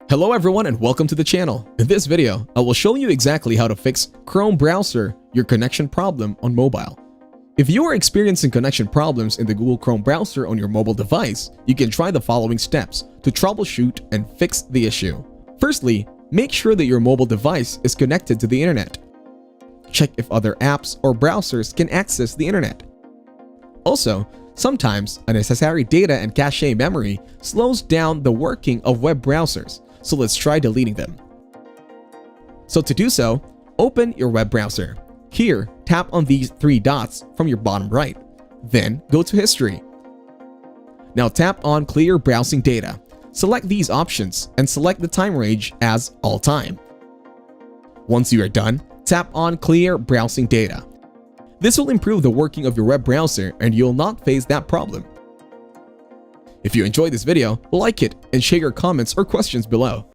Hello everyone and welcome to the channel. In this video, I will show you exactly how to fix Chrome browser, your connection problem on mobile. If you are experiencing connection problems in the Google Chrome browser on your mobile device, you can try the following steps to troubleshoot and fix the issue. Firstly, make sure that your mobile device is connected to the internet. Check if other apps or browsers can access the internet. Also, sometimes unnecessary data and cache memory slows down the working of web browsers. So let's try deleting them. So to do so, open your web browser. Here, tap on these three dots from your bottom right. Then go to History. Now tap on Clear Browsing Data. Select these options and select the time range as All Time. Once you are done, tap on Clear Browsing Data. This will improve the working of your web browser and you'll not face that problem. If you enjoyed this video, like it and share your comments or questions below.